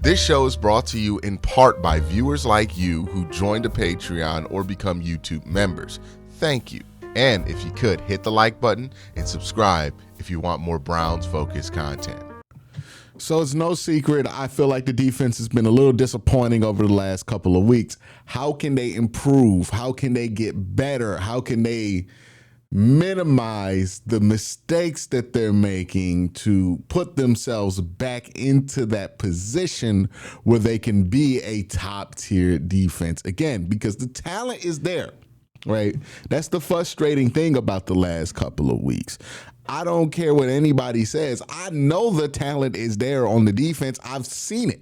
This show is brought to you in part by viewers like you who joined a Patreon or become YouTube members. Thank you. And if you could, hit the like button and subscribe if you want more Browns-focused content. So it's no secret, I feel like the defense has been a little disappointing over the last couple of weeks. How can they improve? How can they get better? How can they minimize the mistakes that they're making to put themselves back into that position where they can be a top tier defense again? Because the talent is there, right? That's the frustrating thing about the last couple of weeks. I don't care what anybody says. I know the talent is there on the defense. I've seen it.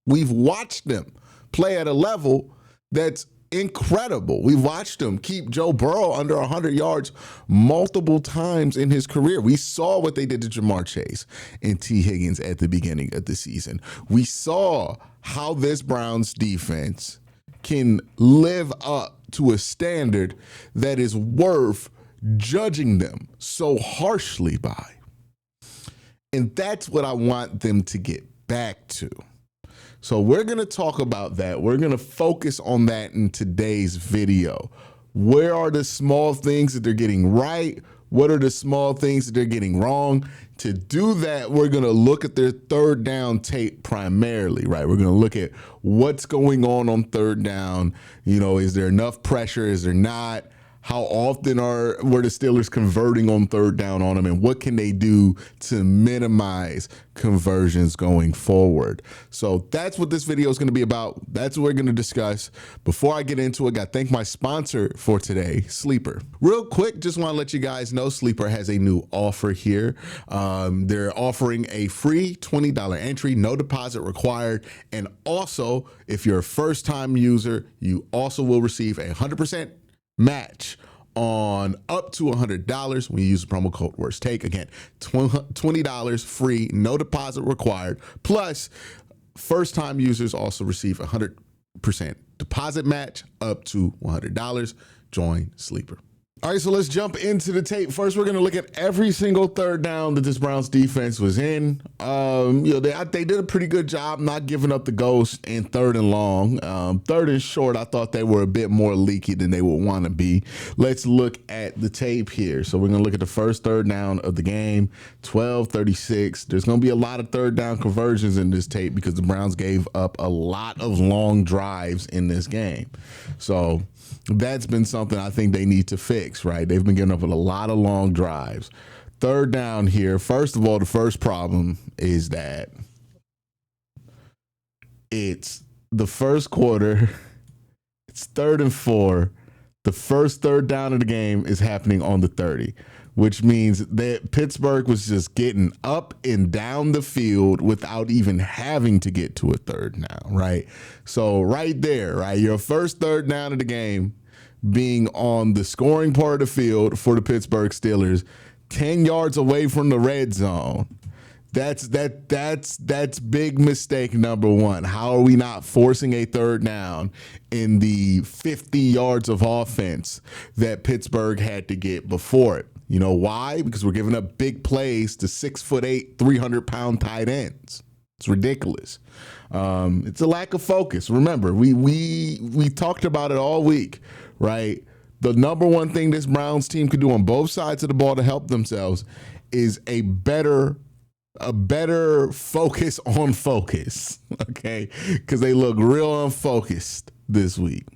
We've watched them play at a level that's incredible. We've watched them keep Joe Burrow under 100 yards multiple times in his career. We saw what they did to Jamar Chase and T. Higgins at the beginning of the season. We saw how this Browns defense can live up to a standard that is worth judging them so harshly by. And that's what I want them to get back to. So we're going to talk about that. We're going to focus on that in today's video. Where are the small things that they're getting right? What are the small things that they're getting wrong? To do that, we're going to look at their third down tape primarily, right? We're going to look at what's going on third down. You know, is there enough pressure? Is there not? How often were the Steelers converting on third down on them, and what can they do to minimize conversions going forward? So that's what this video is going to be about. That's what we're going to discuss. Before I get into it, I got to thank my sponsor for today, Sleeper. Real quick, just want to let you guys know Sleeper has a new offer here. They're offering a free $20 entry, no deposit required. And also, if you're a first-time user, you also will receive a 100% match on up to $100 when you use the promo code WORSTTAKE. Again, $20 free, no deposit required. Plus, first-time users also receive a 100% deposit match up to $100. Join Sleeper. All right, so let's jump into the tape. First, we're going to look at every single third down that this Browns defense was in. They did a pretty good job not giving up the ghost in third and long. Third and short, I thought they were a bit more leaky than they would want to be. Let's look at the tape here. So we're going to look at the first third down of the game, 12:36. There's going to be a lot of third down conversions in this tape because the Browns gave up a lot of long drives in this game. So that's been something I think they need to fix, right? They've been getting up with a lot of long drives. Third down here. First of all, the first problem is that it's the first quarter. It's 3rd and 4. The first third down of the game is happening on the 30, which means that Pittsburgh was just getting up and down the field without even having to get to a third down, right? So right there, right, your first third down of the game being on the scoring part of the field for the Pittsburgh Steelers, 10 yards away from the red zone. That's big mistake number one. How are we not forcing a third down in the 50 yards of offense that Pittsburgh had to get before it? You know why? Because we're giving up big plays to 6'8", 300-pound tight ends. It's ridiculous. It's a lack of focus. Remember, we talked about it all week, right? The number one thing this Browns team could do on both sides of the ball to help themselves is a better focus on focus, okay? Because they look real unfocused this week.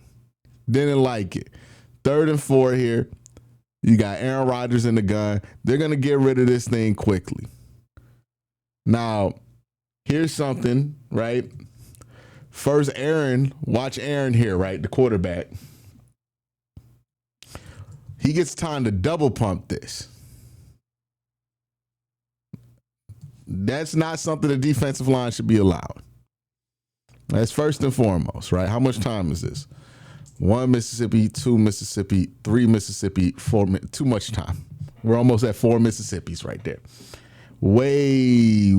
Didn't like it. 3rd and 4 here. You got Aaron Rodgers in the gun. They're going to get rid of this thing quickly. Now, here's something, right? First, watch Aaron here, right? The quarterback. He gets time to double pump this. That's not something the defensive line should be allowed. That's first and foremost, right? How much time is this? 1 Mississippi, 2 Mississippi, 3 Mississippi, 4, too much time. We're almost at 4 Mississippis right there. Way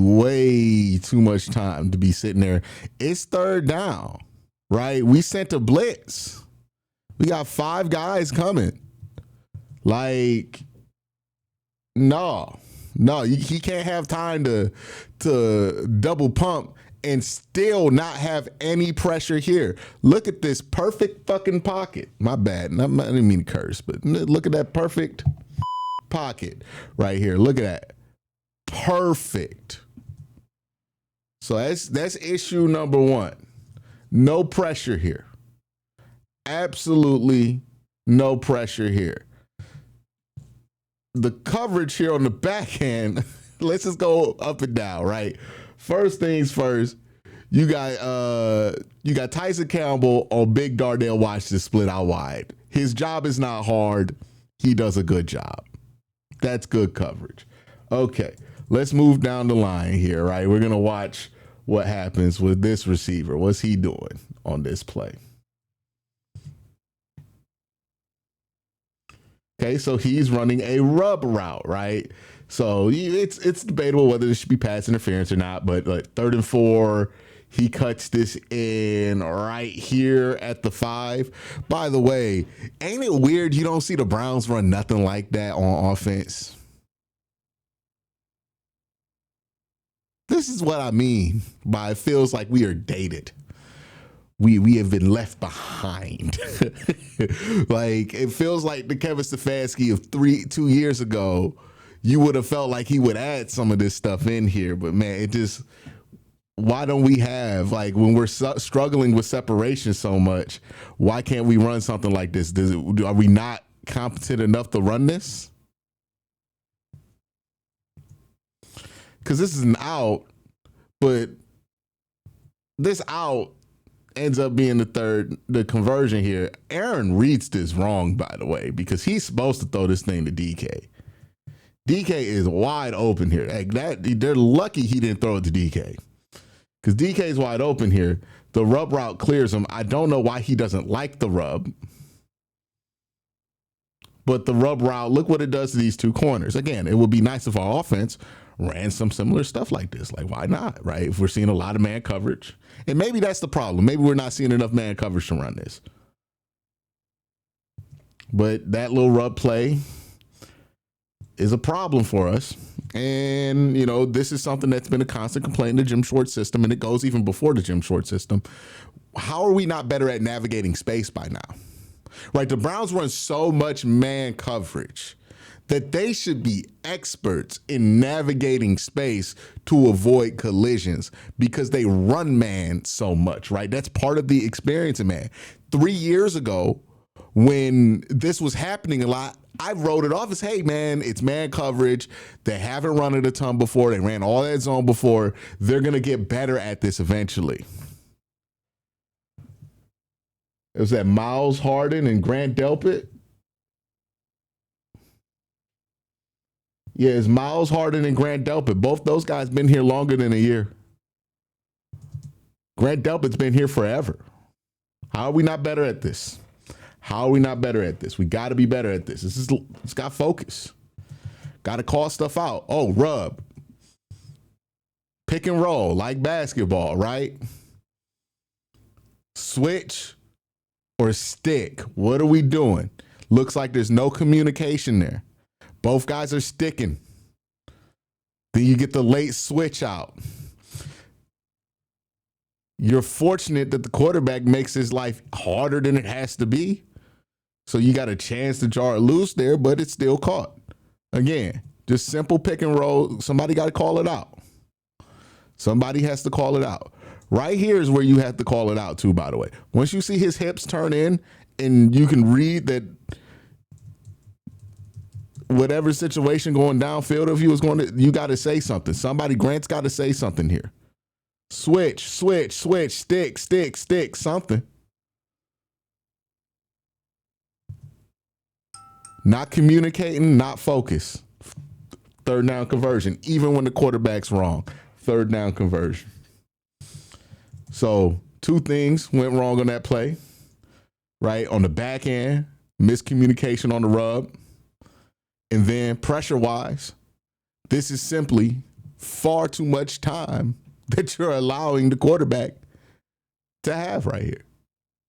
too much time to be sitting there. It's third down, right? We sent a blitz. We got 5 guys coming. Like, no, he can't have time to double pump and still not have any pressure here. Look at this perfect fucking pocket. My bad. I didn't mean to curse, but look at that perfect pocket right here. Look at that. Perfect. So that's issue number one. No pressure here. Absolutely no pressure here. The coverage here on the backhand, let's just go up and down, right? First things first, you got Tyson Campbell on Big Darnell Washington split out wide. His job is not hard. He does a good job. That's good coverage. Okay, let's move down the line here, right? We're going to watch what happens with this receiver. What's he doing on this play? Okay, so he's running a rub route, right? So it's debatable whether this should be pass interference or not, but like 3rd and 4, he cuts this in right here at the 5. By the way, ain't it weird you don't see the Browns run nothing like that on offense? This is what I mean by it feels like we are dated. We have been left behind. Like, it feels like the Kevin Stefanski of 2 years ago, you would have felt like he would add some of this stuff in here. But man, it just, why don't we have, like, when we're struggling with separation so much, why can't we run something like this? Are we not competent enough to run this? Because this is an out, but this out ends up being the conversion here. Aaron reads this wrong, by the way, because he's supposed to throw this thing to DK. DK is wide open here. Like that, they're lucky he didn't throw it to DK, because DK is wide open here. The rub route clears him. I don't know why he doesn't like the rub, but the rub route, look what it does to these two corners. Again, it would be nice if our offense ran some similar stuff like this. Like, why not, right? If we're seeing a lot of man coverage. And maybe that's the problem. Maybe we're not seeing enough man coverage to run this. But that little rub play is a problem for us. And, you know, this is something that's been a constant complaint in the Jim Schwartz system, and it goes even before the Jim Schwartz system. How are we not better at navigating space by now? Right? The Browns run so much man coverage that they should be experts in navigating space to avoid collisions, because they run man so much, right? That's part of the experience in man. 3 years ago, when this was happening a lot, I wrote it off as, hey, man, it's man coverage. They haven't run it a ton before. They ran all that zone before. They're going to get better at this eventually. It was that Miles Harden and Grant Delpit. Yeah, it's Miles Harden and Grant Delpit. Both those guys been here longer than a year. Grant Delpit's been here forever. How are we not better at this? How are we not better at this? We got to be better at this. It's got focus. Got to call stuff out. Oh, rub. Pick and roll like basketball, right? Switch or stick. What are we doing? Looks like there's no communication there. Both guys are sticking. Then you get the late switch out. You're fortunate that the quarterback makes his life harder than it has to be. So you got a chance to jar it loose there, but it's still caught. Again, just simple pick and roll. Somebody got to call it out. Somebody has to call it out. Right here is where you have to call it out too, by the way. Once you see his hips turn in and you can read that whatever situation going downfield of you is going to, you got to say something. Grant's got to say something here. Switch, stick, something. Not communicating, not focus. 3rd down conversion, even when the quarterback's wrong. 3rd down conversion. So 2 things went wrong on that play, right? On the back end, miscommunication on the rub. And then pressure-wise, this is simply far too much time that you're allowing the quarterback to have right here.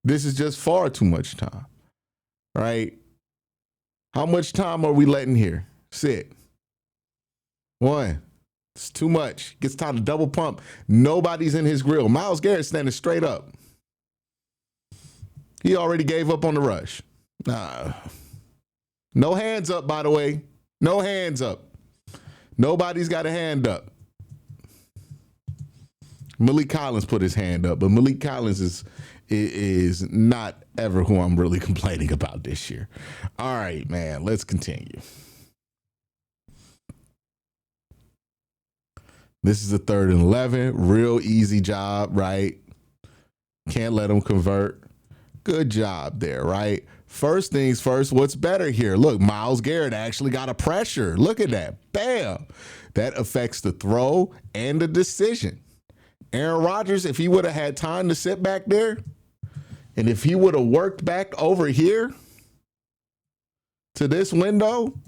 This is just far too much time, right? How much time are we letting here sit? 1, It's too much. Gets time to double pump. Nobody's in his grill. Myles Garrett standing straight up. He already gave up on the rush. No hands up, by the way. No hands up. Nobody's got a hand up. Malik Collins put his hand up, but Malik Collins is not ever who I'm really complaining about this year. All right, man, let's continue. This is a 3rd and 11. Real easy job, right? Can't let them convert. Good job there, right? First things first, what's better here? Look, Myles Garrett actually got a pressure. Look at that. Bam. That affects the throw and the decision. Aaron Rodgers, if he would have had time to sit back there, and if he would have worked back over here to this window,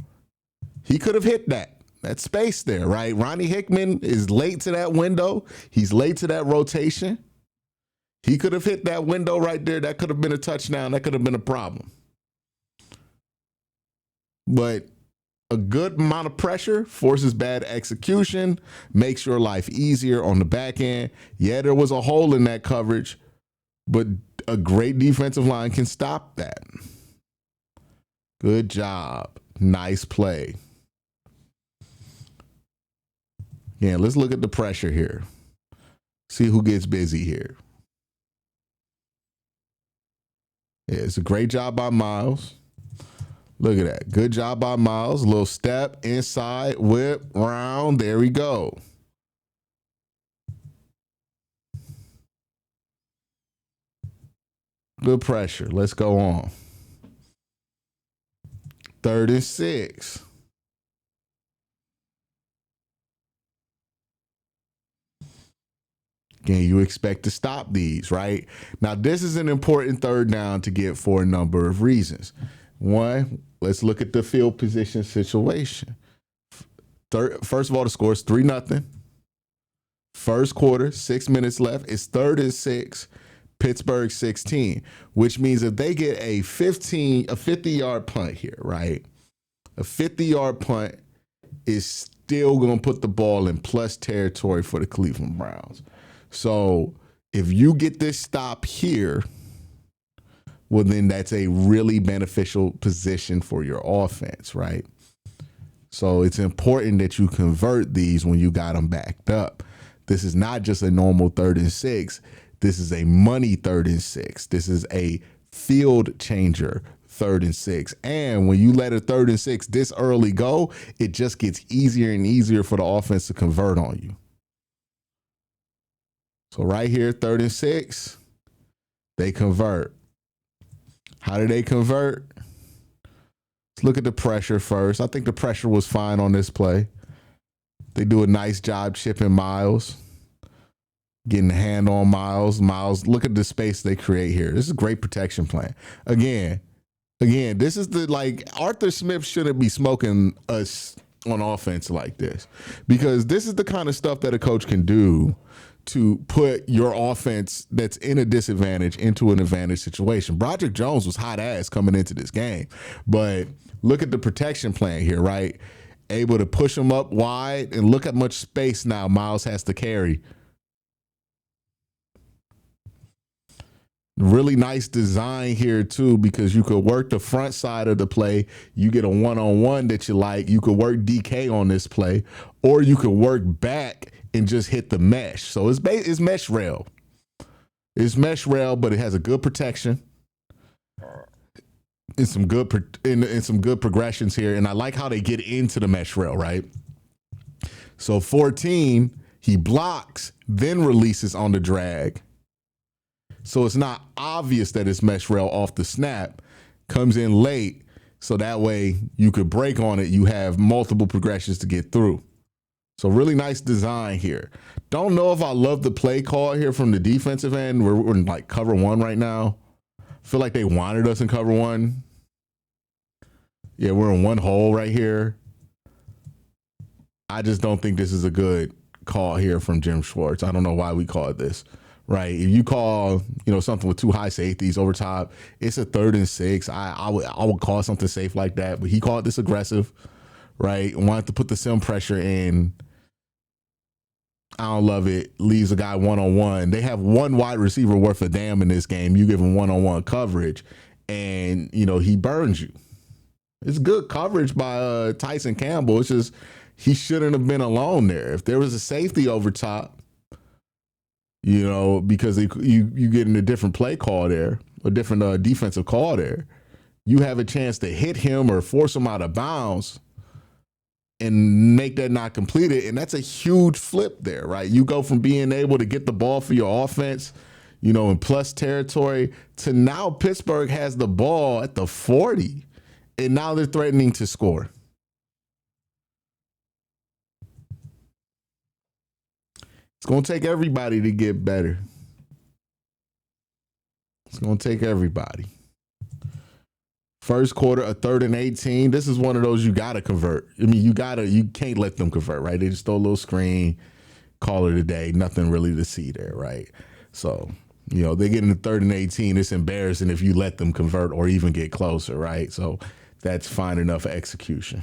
he could have hit that space there, right? Ronnie Hickman is late to that window. He's late to that rotation. He could have hit that window right there. That could have been a touchdown. That could have been a problem. But a good amount of pressure forces bad execution, makes your life easier on the back end. Yeah, there was a hole in that coverage, but a great defensive line can stop that. Good job. Nice play. Yeah, let's look at the pressure here. See who gets busy here. Yeah, it's a great job by Myles. Look at that. Good job by Myles. Little step, inside, whip, round. There we go. Good pressure. Let's go on. 3rd and 6. Again, you expect to stop these, right? Now, this is an important 3rd down to get for a number of reasons. One, let's look at the field position situation. First of all, the score is 3-0. First quarter, 6 minutes left. It's 3rd and 6, Pittsburgh 16, which means if they get a 50-yard punt here, right? A 50-yard punt is still going to put the ball in plus territory for the Cleveland Browns. So if you get this stop here, well, then that's a really beneficial position for your offense, right? So it's important that you convert these when you got them backed up. This is not just a normal 3rd and 6. This is a money 3rd and 6. This is a field changer 3rd and 6. And when you let a 3rd and 6 this early go, it just gets easier and easier for the offense to convert on you. So right here, 3rd and 6, they convert. How do they convert? Let's look at the pressure first. I think the pressure was fine on this play. They do a nice job chipping Myles, getting the hand on Myles. Myles, look at the space they create here. This is a great protection plan. Again, this is Arthur Smith shouldn't be smoking us on offense like this, because this is the kind of stuff that a coach can do to put your offense that's in a disadvantage into an advantage situation. Broderick Jones was hot ass coming into this game, but look at the protection plan here, right? Able to push him up wide, and look at much space now Myles has to carry. Really nice design here too, because you could work the front side of the play. You get a one-on-one that you like. You could work DK on this play, or you could work back and just hit the mesh. So it's mesh rail. It's mesh rail, but it has a good protection and some good progressions here. And I like how they get into the mesh rail, right? So 14, he blocks, then releases on the drag. So it's not obvious that it's mesh rail off the snap. Comes in late, so that way you could break on it. You have multiple progressions to get through. So really nice design here. Don't know if I love the play call here from the defensive end. We're in like cover 1 right now. Feel like they wanted us in cover 1. Yeah, we're in one hole right here. I just don't think this is a good call here from Jim Schwartz. I don't know why we call it this. Right, if you call, something with 2 high safeties over top, it's a 3rd and 6. I would call something safe like that, but he called this aggressive, right? Wanted to put the sim pressure in. I don't love it. Leaves a guy one-on-one. They have one wide receiver worth a damn in this game. You give him one-on-one coverage, and he burns you. It's good coverage by Tyson Campbell. It's just he shouldn't have been alone there. If there was a safety over top, because you get in a different play call there, a different defensive call there, you have a chance to hit him or force him out of bounds and make that not completed. And that's a huge flip there, right? You go from being able to get the ball for your offense, in plus territory, to now Pittsburgh has the ball at the 40, and now they're threatening to score. It's going to take everybody to get better. It's going to take everybody. First quarter, a 3rd and 18. This is one of those you got to convert. I mean, you can't let them convert, right? They just throw a little screen, call it a day. Nothing really to see there, right? So, they get in the 3rd and 18. It's embarrassing if you let them convert or even get closer, right? So that's fine enough execution.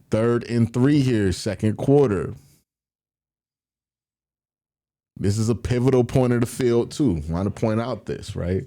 3rd and 3 here, second quarter. This is a pivotal point of the field, too. I want to point out this, right?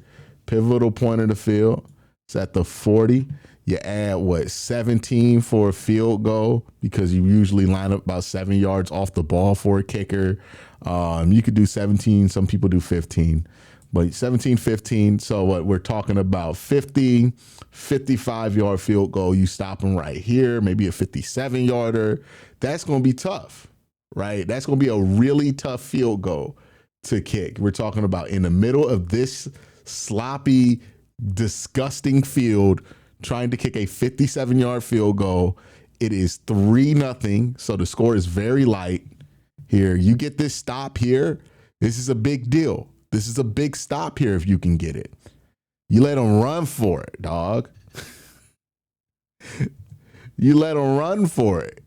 Pivotal point of the field. It's at the 40. You add, 17 for a field goal, because you usually line up about 7 yards off the ball for a kicker. You could do 17. Some people do 15. But 17, 15. So what we're talking about, 50, 55-yard field goal. You stop them right here, maybe a 57-yarder. That's going to be tough, right? That's going to be a really tough field goal to kick. We're talking about in the middle of this sloppy, disgusting field, trying to kick a 57-yard field goal. It is 3-0, so the score is very light here. You get this stop here, this is a big deal. This is a big stop here if you can get it. You let them run for it, dog. You let them run for it.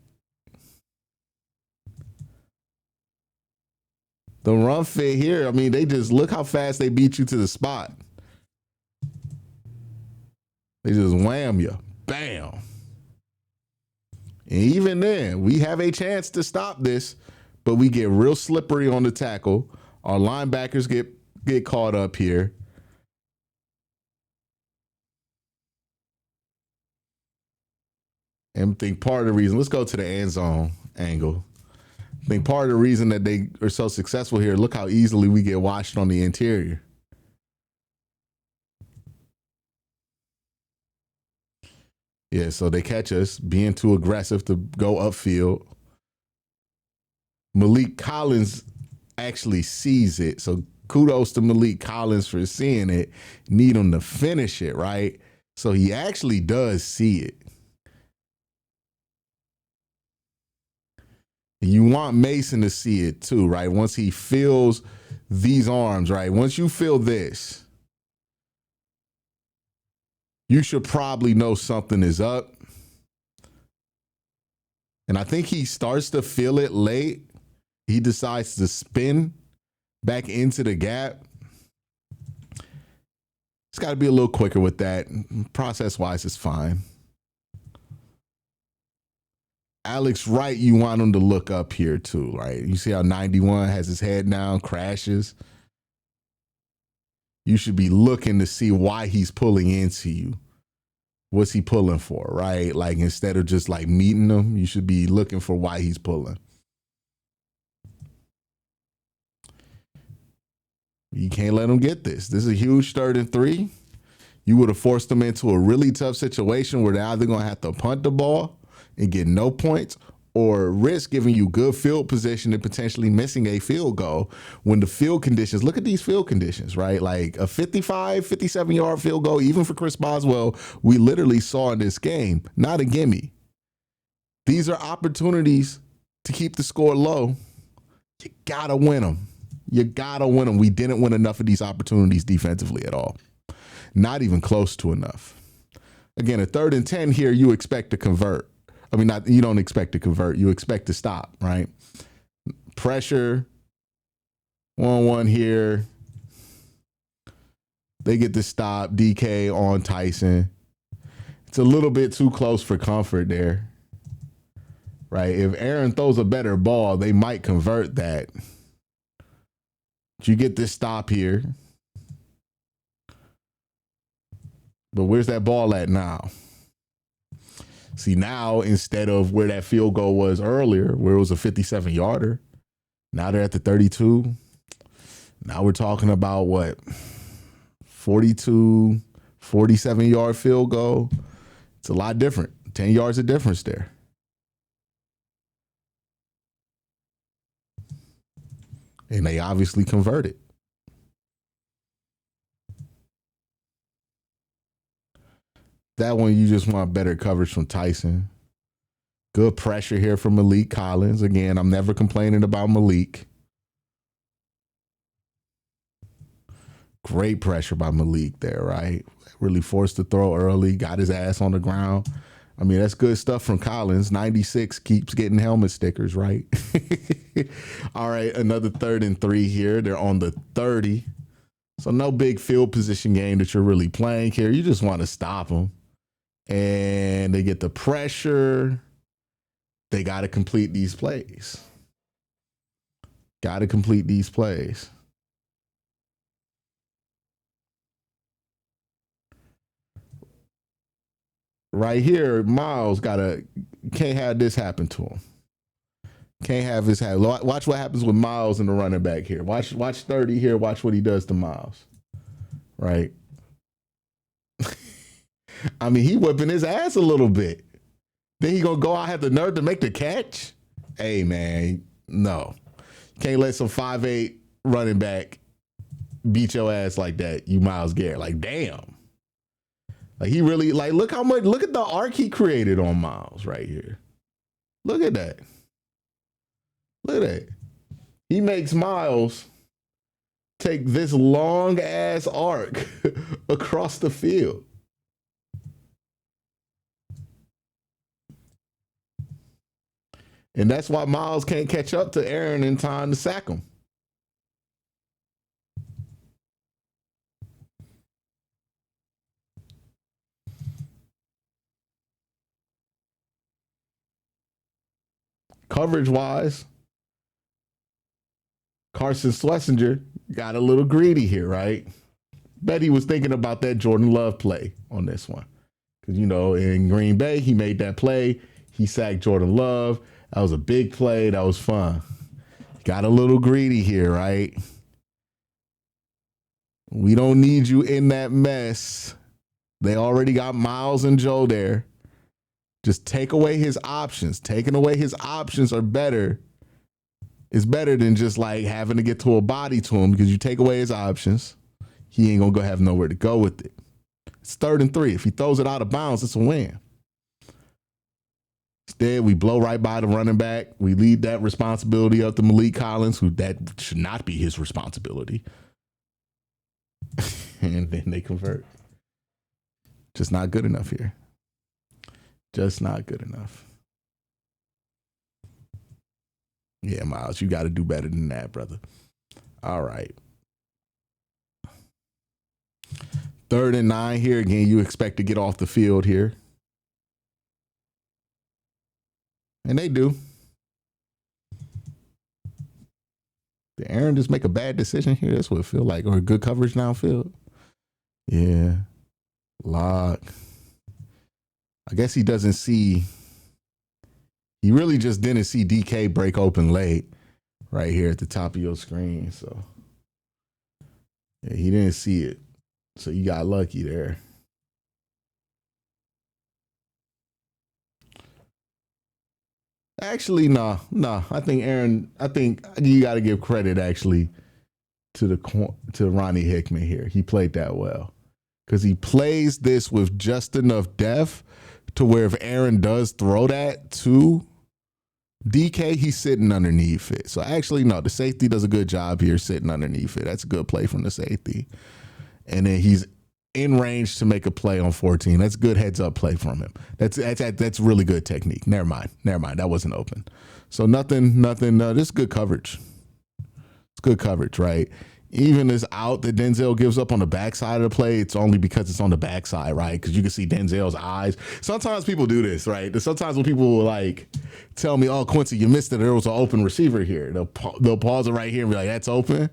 The run fit here, I mean, they just look how fast they beat you to the spot. They just wham you. Bam. And even then, we have a chance to stop this, but we get real slippery on the tackle. Our linebackers get caught up here. And I think part of the reason, let's go to the end zone angle. I think part of the reason that they are so successful here, look how easily we get washed on the interior. Yeah, so they catch us being too aggressive to go upfield. Malik Collins actually sees it. So kudos to Malik Collins for seeing it. Need him to finish it, right? So he actually does see it. You want Mason to see it too, right? Once he feels these arms, right? Once you feel this, you should probably know something is up. And I think he starts to feel it late. He decides to spin back into the gap. It's got to be a little quicker with that. Process-wise, it's fine. Alex Wright, you want him to look up here too, right? You see how 91 has his head down, crashes. You should be looking to see why he's pulling into you. What's he pulling for, right? Like instead of just like meeting him, you should be looking for why he's pulling. You can't let him get this. This is a huge 3rd and 3. You would have forced them into a really tough situation where they're either going to have to punt the ball and get no points, or risk giving you good field position and potentially missing a field goal when the field conditions, look at these field conditions, right? Like a 55, 57-yard field goal, even for Chris Boswell, we literally saw in this game, not a gimme. These are opportunities to keep the score low. You gotta win them. You gotta win them. We didn't win enough of these opportunities defensively at all. Not even close to enough. Again, a 3rd and 10 here, you expect to convert. I mean, you don't expect to convert. You expect to stop, right? Pressure. 1-1 here. They get the stop. DK on Tyson. It's a little bit too close for comfort there. right? If Aaron throws a better ball, they might convert that. But you get this stop here. But where's that ball at now? See, now instead of where that field goal was earlier, where it was a 57-yarder, now they're at the 32. Now we're talking about what? 42, 47-yard field goal. It's a lot different. 10 yards of difference there. And they obviously converted. That one, you just want better coverage from Tyson. Good pressure here from Malik Collins. Again, I'm never complaining about Malik. Great pressure by Malik there, right? Really forced to throw early, got his ass on the ground. I mean, that's good stuff from Collins. 96 keeps getting helmet stickers, right? All right, another 3rd and 3 here. They're on the 30. So no big field position game that you're really playing here. You just want to stop them. And they get the pressure. They got to complete these plays. Got to complete these plays. Right here, Miles can't have this happen to him. Can't have this happen. Watch what happens with Miles and the running back here. Watch 30 here. Watch what he does to Miles. Right. I mean, he whipping his ass a little bit. Then he gonna go out, have the nerve to make the catch? Hey, man, no. Can't let some 5'8" running back beat your ass like that, you Myles Garrett. Like, damn. Like, he really, like, look at the arc he created on Miles right here. Look at that. Look at that. He makes Miles take this long ass arc across the field. And that's why Miles can't catch up to Aaron in time to sack him. Coverage-wise, Carson Schlesinger got a little greedy here, right? Bet he was thinking about that Jordan Love play on this one. Because, you know, in Green Bay, he made that play. He sacked Jordan Love. That was a big play. That was fun. Got a little greedy here, right? We don't need you in that mess. They already got Miles and Joe there. Just take away his options. Taking away his options are better. It's better than just like having to get to a body to him, because you take away his options, he ain't gonna have nowhere to go with it. It's 3rd and 3. If he throws it out of bounds, it's a win. Instead, we blow right by the running back. We lead that responsibility up to Malik Collins, who that should not be his responsibility. And then they convert. Just not good enough here. Just not good enough. Yeah, Miles, you got to do better than that, brother. All right. 3rd and 9 here. Again, you expect to get off the field here. And they do. Did Aaron just make a bad decision here? That's what it feels like. Or good coverage downfield. Yeah. Lock. I guess he doesn't see. He really just didn't see DK break open late right here at the top of your screen. So yeah, he didn't see it. So you got lucky there. Actually, no. I think you got to give credit actually to Ronnie Hickman here. He played that well because he plays this with just enough depth to where if Aaron does throw that to DK, he's sitting underneath it. So actually, no, the safety does a good job here sitting underneath it. That's a good play from the safety. And then he's in range to make a play on 14. That's good heads up play from him. That's really good technique. Never mind. That wasn't open. So nothing. This is good coverage. It's good coverage, right? even this out that Denzel gives up on the backside of the play, it's only because it's on the backside, right? Because you can see Denzel's eyes. Sometimes people do this, right? Sometimes when people will like tell me, "Oh, Quincy, you missed it. There was an open receiver here." They'll pause it right here and be like, "That's open."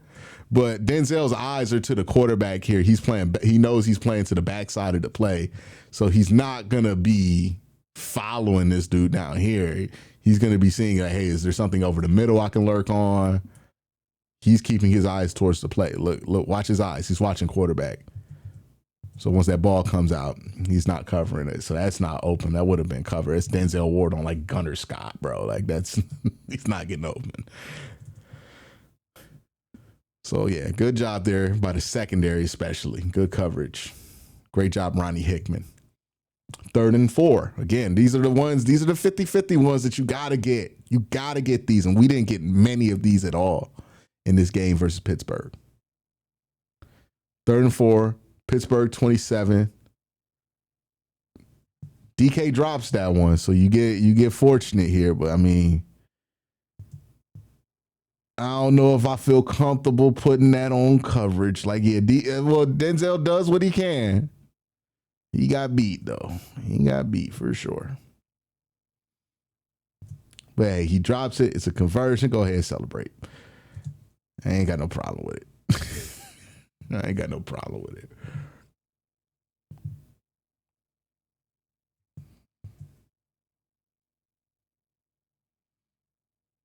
But Denzel's eyes are to the quarterback here. He's playing. He knows he's playing to the backside of the play, so he's not gonna be following this dude down here. He's gonna be seeing, like, hey, is there something over the middle I can lurk on? He's keeping his eyes towards the play. Look, watch his eyes. He's watching quarterback. So once that ball comes out, he's not covering it. So that's not open. That would have been covered. It's Denzel Ward on like Gunner Scott, bro. Like that's he's not getting open. So yeah, good job there by the secondary, especially. Good coverage. Great job, Ronnie Hickman. 3rd and 4. Again, these are the 50-50 ones that you gotta get. You gotta get these. And we didn't get many of these at all in this game versus Pittsburgh. 3rd and 4, Pittsburgh 27. DK drops that one, so you get fortunate here. But I mean, I don't know if I feel comfortable putting that on coverage. Like, yeah, Denzel does what he can. He got beat though. He got beat for sure. But hey, he drops it. It's a conversion. Go ahead and celebrate. I ain't got no problem with it. I ain't got no problem with it.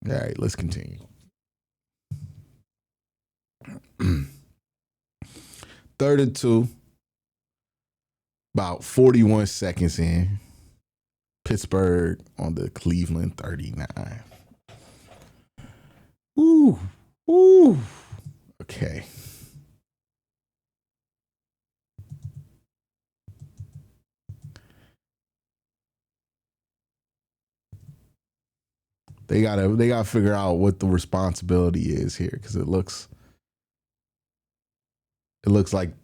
All right, let's continue. 3rd and 2. About 41 seconds in. Pittsburgh on the Cleveland 39. Ooh. Okay. They gotta figure out what the responsibility is here, because it looks like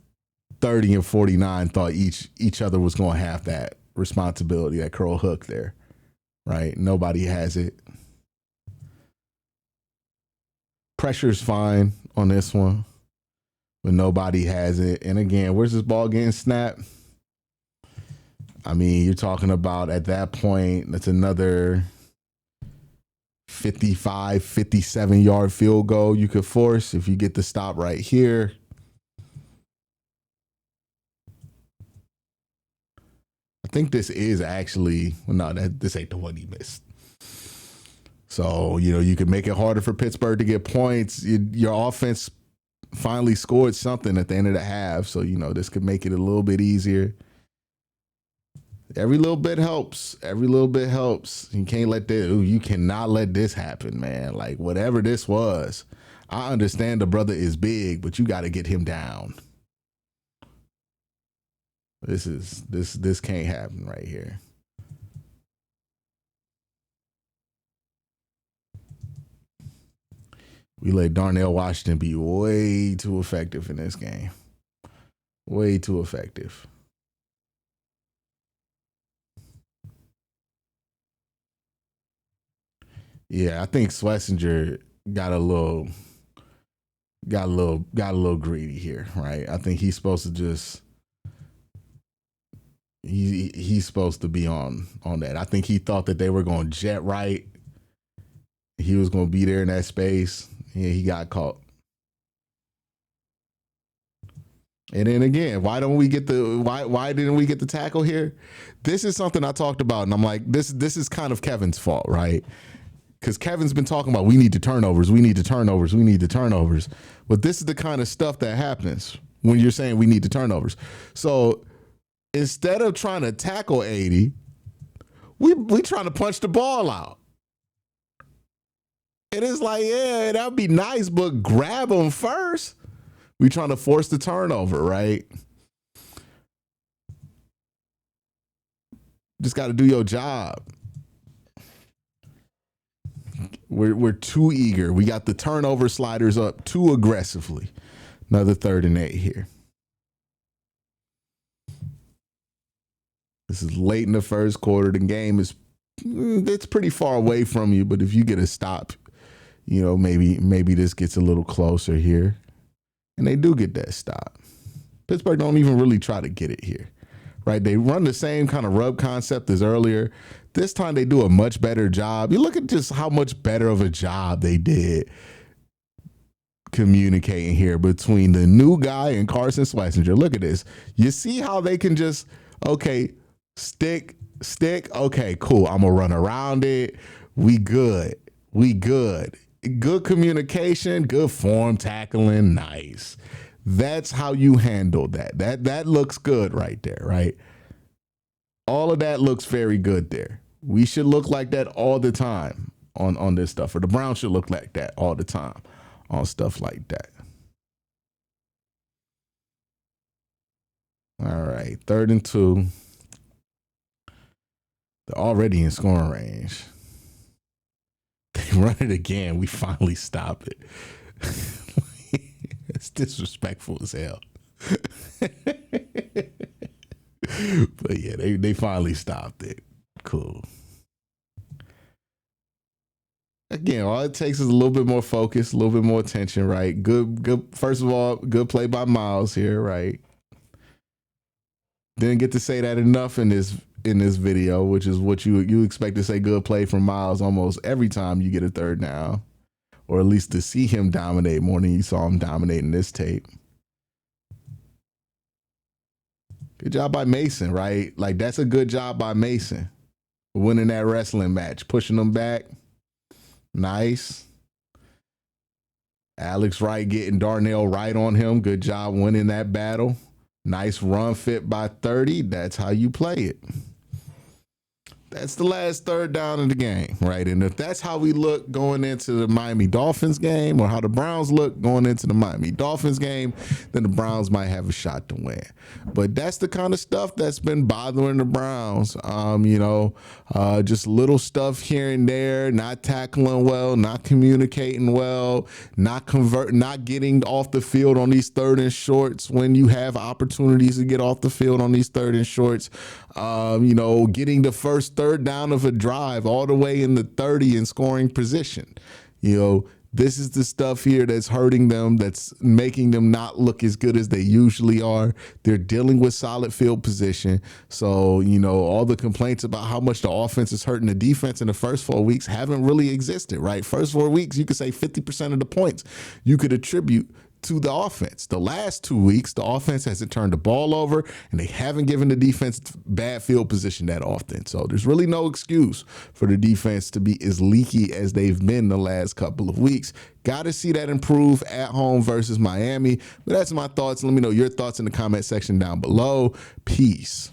30 and 49 thought each other was going to have that responsibility, that curl hook there, right? Nobody has it. Pressure's fine on this one, but nobody has it. And again, where's this ball getting snapped? I mean, you're talking about at that point, that's another 55, 57-yard field goal you could force if you get the stop right here. I think this is actually, this ain't the one he missed. So, you could make it harder for Pittsburgh to get points. Your offense finally scored something at the end of the half. So, this could make it a little bit easier. Every little bit helps. You cannot let this happen, man. Like, whatever this was, I understand the brother is big, but you got to get him down. This can't happen right here. We let Darnell Washington be way too effective in this game. Way too effective. Yeah, I think Schlesinger got a little greedy here, right? I think he's supposed to just he's supposed to be on that. I think he thought that they were going to jet right. He was going to be there in that space. Yeah, he got caught. And then again, why didn't we get the tackle here? This is something I talked about, and I'm like, this is kind of Kevin's fault, right? Because Kevin's been talking about we need the turnovers. But this is the kind of stuff that happens when you're saying we need the turnovers. So instead of trying to tackle 80, we trying to punch the ball out. And it's like, yeah, that'd be nice, but grab them first. We trying to force the turnover, right? Just got to do your job. We're too eager. We got the turnover sliders up too aggressively. Another 3rd and 8 here. This is late in the first quarter. The game it's pretty far away from you, but if you get a stop, maybe this gets a little closer here. and they do get that stop. Pittsburgh don't even really try to get it here, right? They run the same kind of rub concept as earlier. This time they do a much better job. You look at just how much better of a job they did communicating here between the new guy and Carson Schlesinger. Look at this. You see how they can just, okay, stick. Okay, cool. I'm going to run around it. We good. Good communication, good form tackling. Nice. That's how you handle that. That looks good right there, right? All of that looks very good there. We should look like that all the time on this stuff, or the Browns should look like that all the time on stuff like that. All right, 3rd and 2. They're already in scoring range. They run it again. We finally stop it. It's disrespectful as hell. But yeah, they finally stopped it. Cool. Again, all it takes is a little bit more focus, a little bit more attention, right? Good. First of all, good play by Miles here, right? Didn't get to say that enough in this video, which is what you expect to say. Good play from Miles almost every time you get a 3rd down, or at least to see him dominate more than you saw him dominating this tape. Good job by Mason, right? Like, that's a good job by Mason. Winning that wrestling match, pushing them back. Nice. Alex Wright getting Darnell Wright on him. Good job winning that battle. Nice run fit by 30. That's how you play it. That's the last 3rd down of the game, right? And if that's how we look going into the Miami Dolphins game, or how the Browns look going into the Miami Dolphins game, then the Browns might have a shot to win. But that's the kind of stuff that's been bothering the Browns. Just little stuff here and there, not tackling well, not communicating well, not getting off the field on these 3rd and shorts when you have opportunities to get off the field on these 3rd and shorts. Getting the first 3rd down of a drive all the way in the 30 in scoring position. This is the stuff here that's hurting them, that's making them not look as good as they usually are. They're dealing with solid field position. So, all the complaints about how much the offense is hurting the defense in the first 4 weeks haven't really existed, right? First 4 weeks, you could say 50% of the points you could attribute to the offense. The last 2 weeks, the offense hasn't turned the ball over, and they haven't given the defense bad field position that often. So there's really no excuse for the defense to be as leaky as they've been the last couple of weeks. Got to see that improve at home versus Miami. But that's my thoughts. Let me know your thoughts in the comment section down below. Peace.